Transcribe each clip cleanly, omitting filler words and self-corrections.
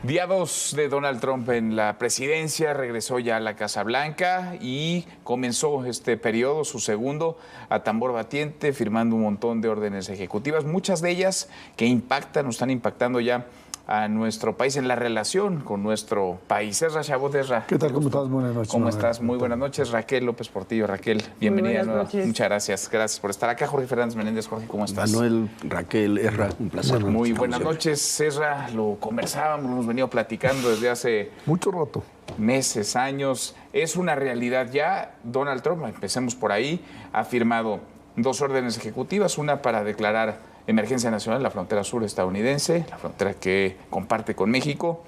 Día 2 de Donald Trump en la presidencia, regresó ya a la Casa Blanca y comenzó este periodo, su segundo, a tambor batiente, firmando un montón de órdenes ejecutivas, muchas de ellas que impactan o están impactando ya a nuestro país en la relación con nuestro país. Ezra Chabot, Ezra. ¿Qué tal? ¿Cómo estás? Buenas noches. ¿Cómo estás? Muy buenas noches. Raquel López Portillo. Raquel, bienvenida. Muchas gracias. Gracias por estar acá. Jorge Fernández Menéndez. Jorge, ¿cómo estás? Manuel, Raquel, Ezra, un placer. Muy buenas noches, Ezra. Lo conversábamos, lo hemos venido platicando desde hace mucho rato. Meses, años. Es una realidad ya. Donald Trump, empecemos por ahí, ha firmado 2 órdenes ejecutivas, una para declarar emergencia nacional en la frontera sur estadounidense, la frontera que comparte con México.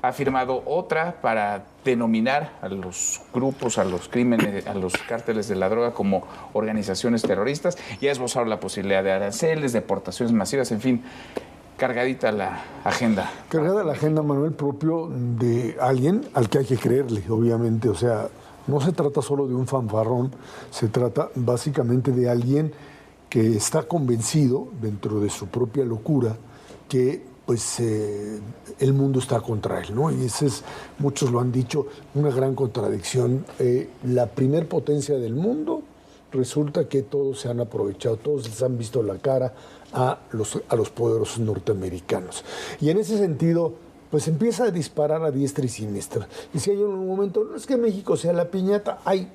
Ha firmado otra para denominar a los grupos, a los crímenes, a los cárteles de la droga como organizaciones terroristas, y ha esbozado la posibilidad de aranceles, deportaciones masivas, en fin, cargadita la agenda. Cargada la agenda, Manuel, propio de alguien al que hay que creerle, obviamente. O sea, no se trata solo de un fanfarrón, se trata básicamente de alguien que está convencido, dentro de su propia locura, que pues el mundo está contra él, ¿no? Y ese es, muchos lo han dicho, una gran contradicción. La primer potencia del mundo, resulta que todos se han aprovechado, todos les han visto la cara a los poderosos norteamericanos. Y en ese sentido, pues empieza a disparar a diestra y siniestra. Y si hay un momento, no es que México sea la piñata, hay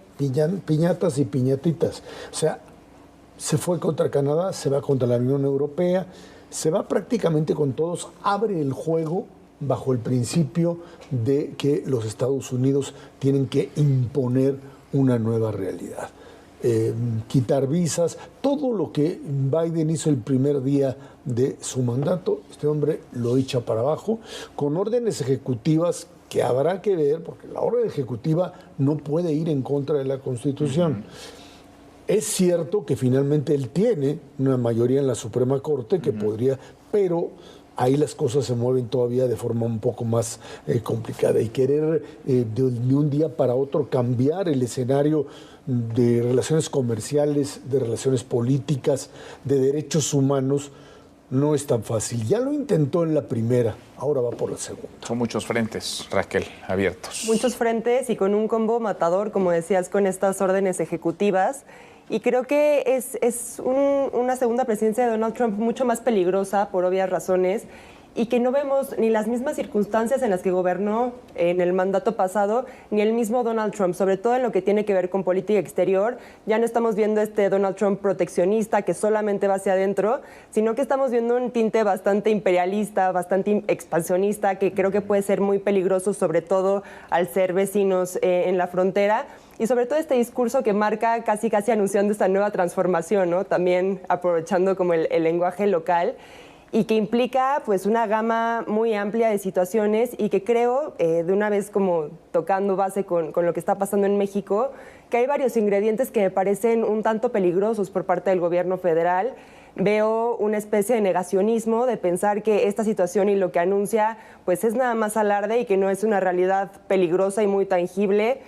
piñatas y piñatitas. O sea, se fue contra Canadá, se va contra la Unión Europea, se va prácticamente con todos, abre el juego bajo el principio de que los Estados Unidos tienen que imponer una nueva realidad. Quitar visas, todo lo que Biden hizo el primer día de su mandato, este hombre lo echa para abajo, con órdenes ejecutivas que habrá que ver, porque la orden ejecutiva no puede ir en contra de la Constitución. Es cierto que finalmente él tiene una mayoría en la Suprema Corte que podría, pero ahí las cosas se mueven todavía de forma un poco más complicada. Y querer de un día para otro cambiar el escenario de relaciones comerciales, de relaciones políticas, de derechos humanos, no es tan fácil. Ya lo intentó en la primera, ahora va por la segunda. Son muchos frentes, Raquel, abiertos. Muchos frentes y con un combo matador, como decías, con estas órdenes ejecutivas. Y creo que es una segunda presidencia de Donald Trump mucho más peligrosa, por obvias razones, y que no vemos ni las mismas circunstancias en las que gobernó en el mandato pasado, ni el mismo Donald Trump, sobre todo en lo que tiene que ver con política exterior. Ya no estamos viendo este Donald Trump proteccionista que solamente va hacia adentro, sino que estamos viendo un tinte bastante imperialista, bastante expansionista, que creo que puede ser muy peligroso, sobre todo al ser vecinos en la frontera. Y sobre todo este discurso que marca casi anunciando esta nueva transformación, ¿no? También aprovechando como el lenguaje local, y que implica pues una gama muy amplia de situaciones, y que creo, de una vez como tocando base con lo que está pasando en México, que hay varios ingredientes que me parecen un tanto peligrosos por parte del gobierno federal. Veo una especie de negacionismo de pensar que esta situación y lo que anuncia pues es nada más alarde y que no es una realidad peligrosa y muy tangible.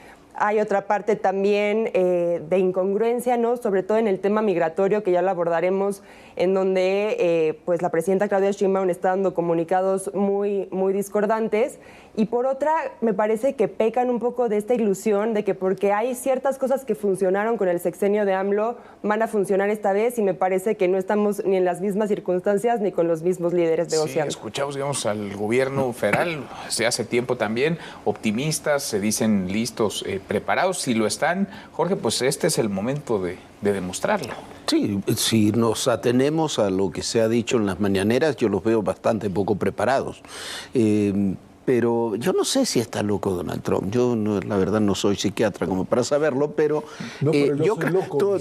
Hay otra parte también de incongruencia, ¿no? Sobre todo en el tema migratorio, que ya lo abordaremos, en donde pues la presidenta Claudia Sheinbaum está dando comunicados muy discordantes. Y por otra, me parece que pecan un poco de esta ilusión de que porque hay ciertas cosas que funcionaron con el sexenio de AMLO, van a funcionar esta vez, y me parece que no estamos ni en las mismas circunstancias ni con los mismos líderes negociando. Sí, escuchamos, digamos, al gobierno federal desde hace tiempo también, optimistas, se dicen listos, preparados. Si lo están, Jorge, pues este es el momento de demostrarlo. Sí, si nos atenemos a lo que se ha dicho en las mañaneras, yo los veo bastante poco preparados. Pero yo no sé si está loco Donald Trump. Yo, la verdad, no soy psiquiatra como para saberlo, pero... No, pero yo soy loco.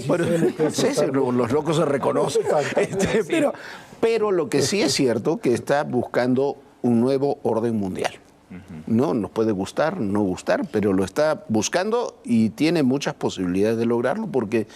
Los locos se reconocen. Pero lo que sí es cierto, que está buscando un nuevo orden mundial. No, nos puede gustar, no gustar, pero lo está buscando y tiene muchas posibilidades de lograrlo, porque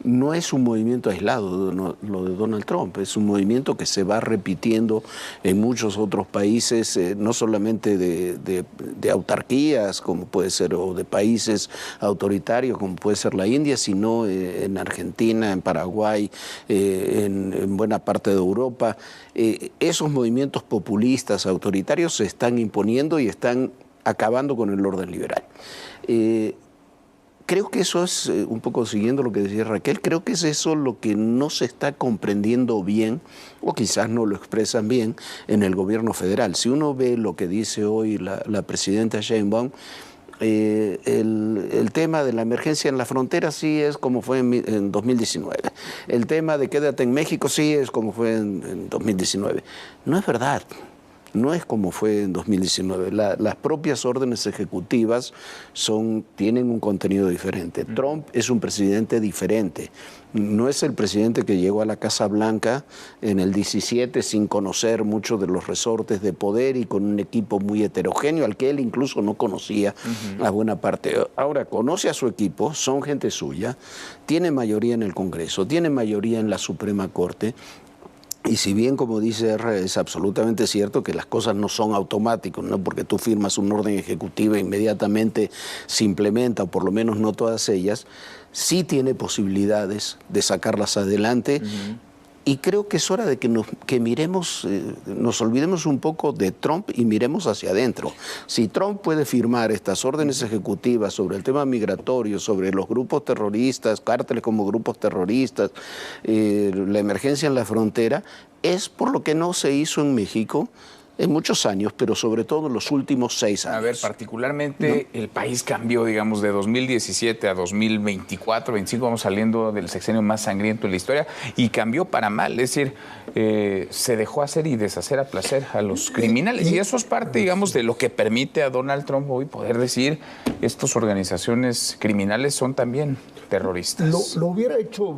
no es un movimiento aislado, lo de Donald Trump, es un movimiento que se va repitiendo en muchos otros países, no solamente de autarquías, como puede ser, o de países autoritarios, como puede ser la India, sino en Argentina, en Paraguay, en buena parte de Europa. Esos movimientos populistas, autoritarios, se están imponiendo y están acabando con el orden liberal. Creo que eso es, un poco siguiendo lo que decía Raquel, creo que es eso lo que no se está comprendiendo bien, o quizás no lo expresan bien, en el gobierno federal. Si uno ve lo que dice hoy la presidenta Sheinbaum, el tema de la emergencia en la frontera sí es como fue en 2019. El tema de quédate en México sí es como fue en 2019. No es verdad. No es como fue en 2019. Las propias órdenes ejecutivas tienen un contenido diferente. Trump es un presidente diferente. No es el presidente que llegó a la Casa Blanca en el 17 sin conocer muchos de los resortes de poder y con un equipo muy heterogéneo, al que él incluso no conocía a buena parte. Ahora conoce a su equipo, son gente suya, tiene mayoría en el Congreso, tiene mayoría en la Suprema Corte. Y si bien, como dice R, es absolutamente cierto que las cosas no son automáticas, no porque tú firmas una orden ejecutiva inmediatamente se implementa, o por lo menos no todas ellas, sí tiene posibilidades de sacarlas adelante. Y creo que es hora de que miremos, nos olvidemos un poco de Trump y miremos hacia adentro. Si Trump puede firmar estas órdenes ejecutivas sobre el tema migratorio, sobre los grupos terroristas, cárteles como grupos terroristas, la emergencia en la frontera, es por lo que no se hizo en México en muchos años, pero sobre todo en los últimos 6 años. A ver, particularmente el país cambió, digamos, de 2017 a 2024, 25, vamos saliendo del sexenio más sangriento de la historia, y cambió para mal, es decir, se dejó hacer y deshacer a placer a los criminales, y eso es parte, digamos, de lo que permite a Donald Trump hoy poder decir, estas organizaciones criminales son también terroristas. Lo hubiera hecho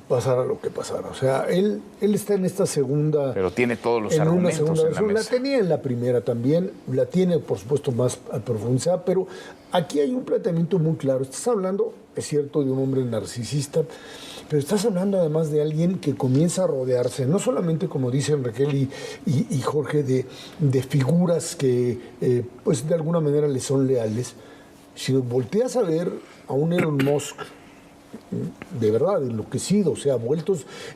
pasar a lo que pasara, o sea, él está en esta segunda... Pero tiene todos los en argumentos una segunda en la mesa. La tenía en la primera también, la tiene por supuesto más profundizada, pero aquí hay un planteamiento muy claro. Estás hablando, es cierto, de un hombre narcisista, pero estás hablando además de alguien que comienza a rodearse, no solamente, como dicen Raquel y Jorge, de figuras que pues de alguna manera le son leales, sino volteas a ver a un Elon Musk de verdad enloquecido, o sea,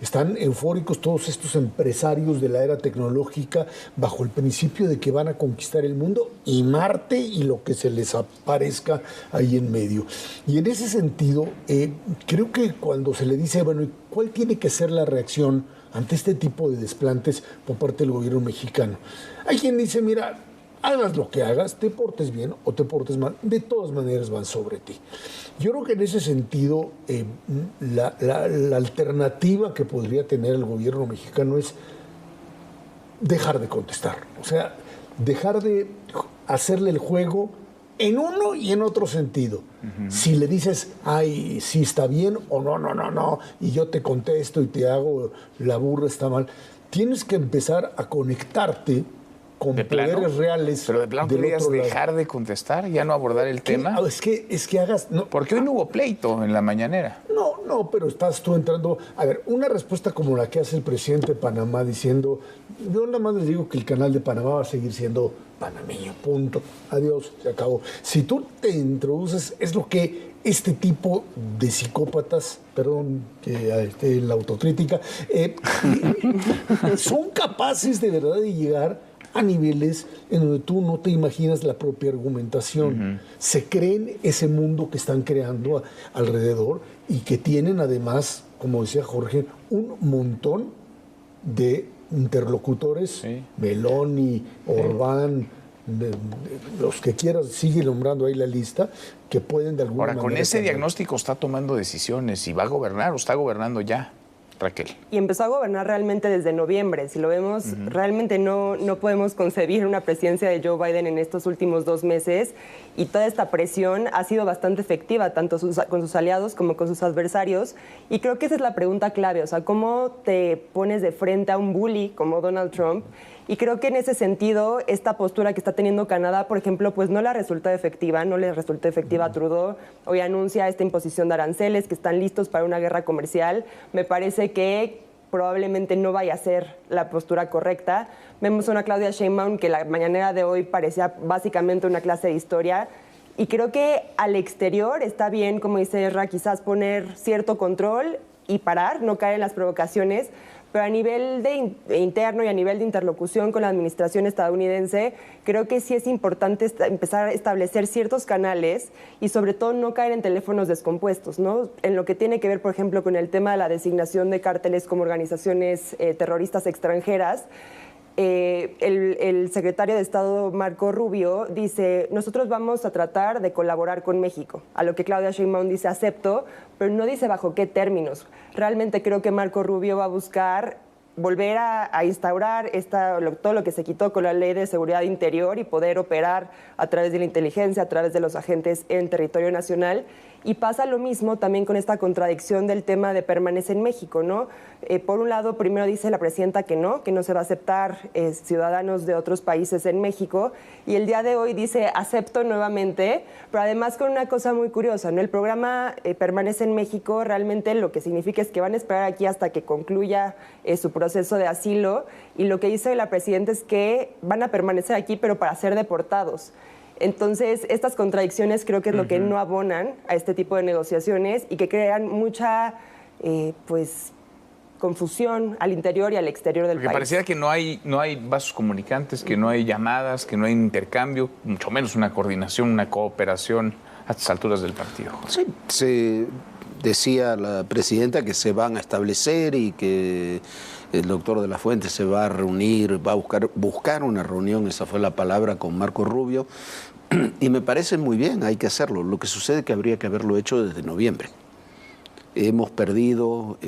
están eufóricos todos estos empresarios de la era tecnológica bajo el principio de que van a conquistar el mundo y Marte y lo que se les aparezca ahí en medio. Y en ese sentido, creo que cuando se le dice, bueno, ¿cuál tiene que ser la reacción ante este tipo de desplantes por parte del gobierno mexicano? Hay quien dice, mira, hagas lo que hagas, te portes bien o te portes mal, de todas maneras van sobre ti. Yo creo que en ese sentido la alternativa que podría tener el gobierno mexicano es dejar de contestar, o sea, dejar de hacerle el juego en uno y en otro sentido. Si le dices, ay, sí está bien, o no, y yo te contesto y te hago la burra, está mal, tienes que empezar a conectarte con poderes reales. Pero de plano podrías dejar de contestar, ya no abordar el tema. Es que hagas... No, porque hoy no hubo pleito en la mañanera. No, pero estás tú entrando... A ver, una respuesta como la que hace el presidente de Panamá diciendo, yo nada más les digo que el canal de Panamá va a seguir siendo panameño, punto. Adiós, se acabó. Si tú te introduces, es lo que este tipo de psicópatas, perdón que la autocrítica, son capaces de verdad de llegar a niveles en donde tú no te imaginas la propia argumentación. Se creen ese mundo que están creando alrededor y que tienen además, como decía Jorge, un montón de interlocutores, Meloni, Orbán, los que quieras, sigue nombrando ahí la lista, que pueden de alguna manera... Ahora, con ese diagnóstico está tomando decisiones y va a gobernar o está gobernando ya. Raquel. Y empezó a gobernar realmente desde noviembre. Si lo vemos, realmente no podemos concebir una presidencia de Joe Biden en estos últimos 2 meses, y toda esta presión ha sido bastante efectiva, tanto con sus aliados como con sus adversarios, y creo que esa es la pregunta clave, o sea, ¿cómo te pones de frente a un bully como Donald Trump Y creo que en ese sentido, esta postura que está teniendo Canadá, por ejemplo, pues no le resulta efectiva, no le resulta efectiva a Trudeau. Hoy anuncia esta imposición de aranceles, que están listos para una guerra comercial. Me parece que probablemente no vaya a ser la postura correcta. Vemos a una Claudia Sheinbaum que la mañanera de hoy parecía básicamente una clase de historia. Y creo que al exterior está bien, como dice Ezra, quizás poner cierto control y parar, no caer en las provocaciones, pero a nivel de interno y a nivel de interlocución con la administración estadounidense, creo que sí es importante empezar a establecer ciertos canales y sobre todo no caer en teléfonos descompuestos, ¿no? En lo que tiene que ver, por ejemplo, con el tema de la designación de cárteles como organizaciones terroristas extranjeras. El secretario de Estado Marco Rubio dice, nosotros vamos a tratar de colaborar con México, a lo que Claudia Sheinbaum dice acepto, pero no dice bajo qué términos. Realmente creo que Marco Rubio va a buscar volver a instaurar todo lo que se quitó con la Ley de Seguridad Interior y poder operar a través de la inteligencia, a través de los agentes en territorio nacional. Y pasa lo mismo también con esta contradicción del tema de permanece en México, ¿no? Por un lado, primero dice la presidenta que no se va a aceptar ciudadanos de otros países en México, y el día de hoy dice acepto nuevamente, pero además con una cosa muy curiosa, ¿no? El programa permanece en México realmente lo que significa es que van a esperar aquí hasta que concluya su proceso de asilo, y lo que dice la presidenta es que van a permanecer aquí pero para ser deportados. Entonces, estas contradicciones creo que es lo que no abonan a este tipo de negociaciones y que crean mucha, confusión al interior y al exterior del Porque país. pareciera que no hay vasos comunicantes, que no hay llamadas, que no hay intercambio, mucho menos una coordinación, una cooperación a estas alturas del partido. Sí, se decía la presidenta que se van a establecer y que el doctor de la Fuente se va a reunir, va a buscar una reunión, esa fue la palabra, con Marco Rubio, y me parece muy bien, hay que hacerlo. Lo que sucede es que habría que haberlo hecho desde noviembre. Hemos perdido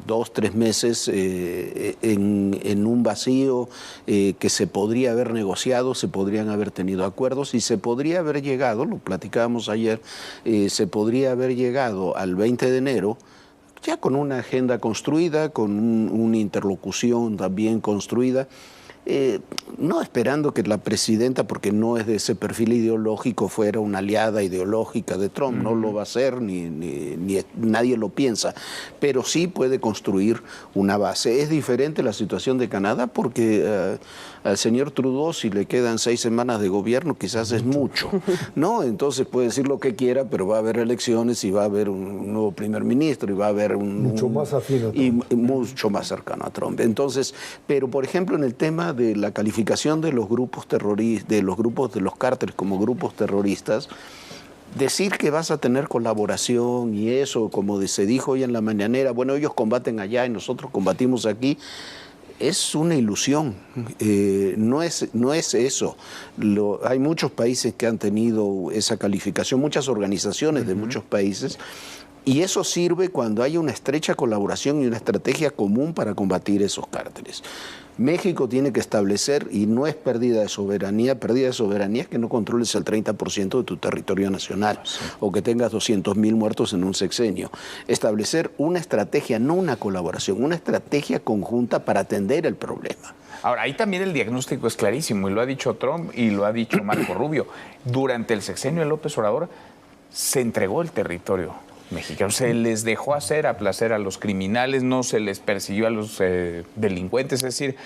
2-3 meses en un vacío que se podría haber negociado, se podrían haber tenido acuerdos y se podría haber llegado, lo platicábamos ayer, se podría haber llegado al 20 de enero ya con una agenda construida, con una interlocución también construida, no esperando que la presidenta, porque no es de ese perfil ideológico, fuera una aliada ideológica de Trump, no lo va a hacer, ni nadie lo piensa, pero sí puede construir una base. Es diferente la situación de Canadá porque al señor Trudeau, si le quedan 6 semanas de gobierno, quizás es mucho, ¿no? Entonces puede decir lo que quiera, pero va a haber elecciones y va a haber un nuevo primer ministro y va a haber mucho más afín a Trump. Y mucho más cercano a Trump. Entonces, pero por ejemplo en el tema de la calificación de los grupos terroristas, de los cárteles como grupos terroristas, decir que vas a tener colaboración y eso, como se dijo hoy en la mañanera, bueno, ellos combaten allá y nosotros combatimos aquí, es una ilusión, no es eso. Hay muchos países que han tenido esa calificación, muchas organizaciones de muchos países, y eso sirve cuando hay una estrecha colaboración y una estrategia común para combatir esos cárteles. México tiene que establecer, y no es pérdida de soberanía es que no controles el 30% de tu territorio nacional, o que tengas 200.000 muertos en un sexenio. Establecer una estrategia, no una colaboración, una estrategia conjunta para atender el problema. Ahora, ahí también el diagnóstico es clarísimo, y lo ha dicho Trump y lo ha dicho Marco Rubio. Durante el sexenio de López Obrador se entregó el territorio mexicano, se les dejó hacer a placer a los criminales, no se les persiguió a los delincuentes, es decir,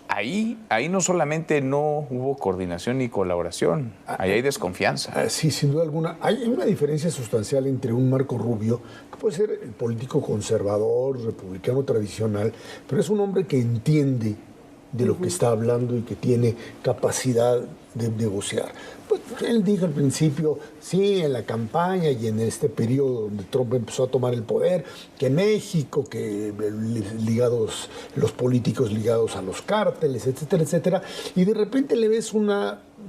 ahí no solamente no hubo coordinación ni colaboración, ahí hay desconfianza. Sí, sin duda alguna. Hay una diferencia sustancial entre un Marco Rubio, que puede ser el político conservador, republicano tradicional, pero es un hombre que entiende de lo que está hablando y que tiene capacidad de negociar. Pues él dijo al principio, sí, en la campaña y en este periodo donde Trump empezó a tomar el poder, que México, que los políticos ligados a los cárteles, etcétera, etcétera, y de repente le ves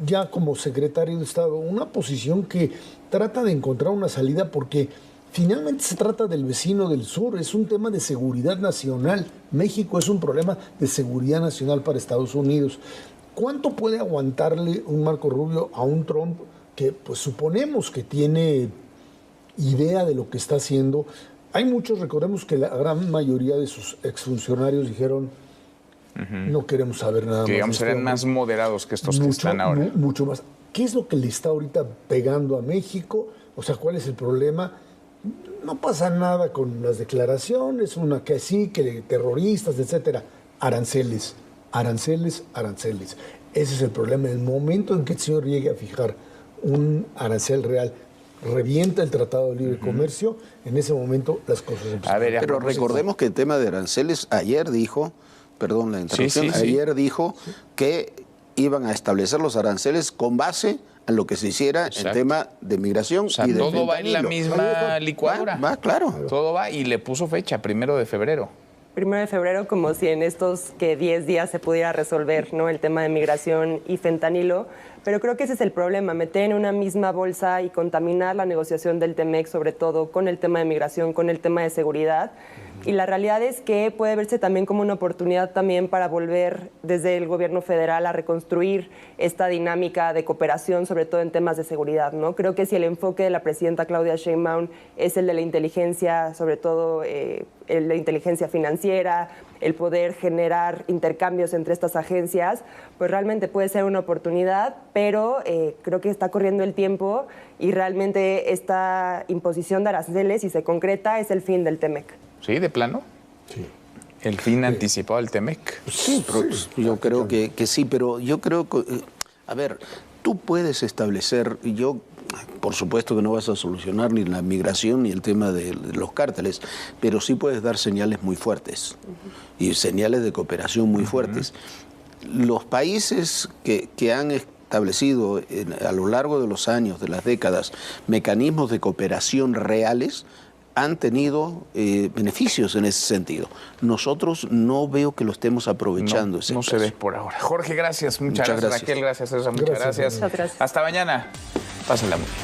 ya como secretario de Estado, una posición que trata de encontrar una salida porque finalmente se trata del vecino del sur, es un tema de seguridad nacional. México es un problema de seguridad nacional para Estados Unidos. ¿Cuánto puede aguantarle un Marco Rubio a un Trump que pues suponemos que tiene idea de lo que está haciendo? Hay muchos, recordemos que la gran mayoría de sus exfuncionarios dijeron, No queremos saber nada Que más. digamos de este serán más hombre. moderados que estos que están ahora. Mucho más. ¿Qué es lo que le está ahorita pegando a México? O sea, ¿cuál es el problema? No pasa nada con las declaraciones, una que sí, que terroristas, etcétera. Aranceles, aranceles, aranceles. Ese es el problema. En el momento en que el señor llegue a fijar un arancel real, revienta el Tratado de Libre Comercio, en ese momento las cosas empiezan. A ver, Pero recordemos que el tema de aranceles, ayer dijo, perdón la interrupción, ayer dijo que iban a establecer los aranceles con base a lo que se hiciera en tema de migración y de todo va en la misma licuadora. Va, claro. Todo va y le puso fecha, 1 de febrero. 1 de febrero, como si en estos 10 días se pudiera resolver, ¿no?, el tema de migración y fentanilo. Pero creo que ese es el problema, meter en una misma bolsa y contaminar la negociación del TEMEC, sobre todo con el tema de migración, con el tema de seguridad. Y la realidad es que puede verse también como una oportunidad también para volver desde el gobierno federal a reconstruir esta dinámica de cooperación, sobre todo en temas de seguridad, ¿no? Creo que si el enfoque de la presidenta Claudia Sheinbaum es el de la inteligencia, sobre todo el de la inteligencia financiera, el poder generar intercambios entre estas agencias, pues realmente puede ser una oportunidad, pero creo que está corriendo el tiempo y realmente esta imposición de aranceles, si se concreta, es el fin del TEMEC. ¿Sí, de plano? Sí. El fin anticipado del TEMEC. Sí, pero yo creo que sí, pero yo creo que, a ver, tú puedes establecer, y yo, por supuesto que no vas a solucionar ni la migración ni el tema de los cárteles, pero sí puedes dar señales muy fuertes y señales de cooperación muy fuertes. Los países que han establecido a lo largo de los años, de las décadas, mecanismos de cooperación reales, han tenido beneficios en ese sentido. Nosotros no veo que lo estemos aprovechando. No se ve por ahora. Jorge, gracias. Muchas gracias. Raquel, gracias. César, muchas gracias. Muchas gracias. Hasta mañana. Pásenla muy bien.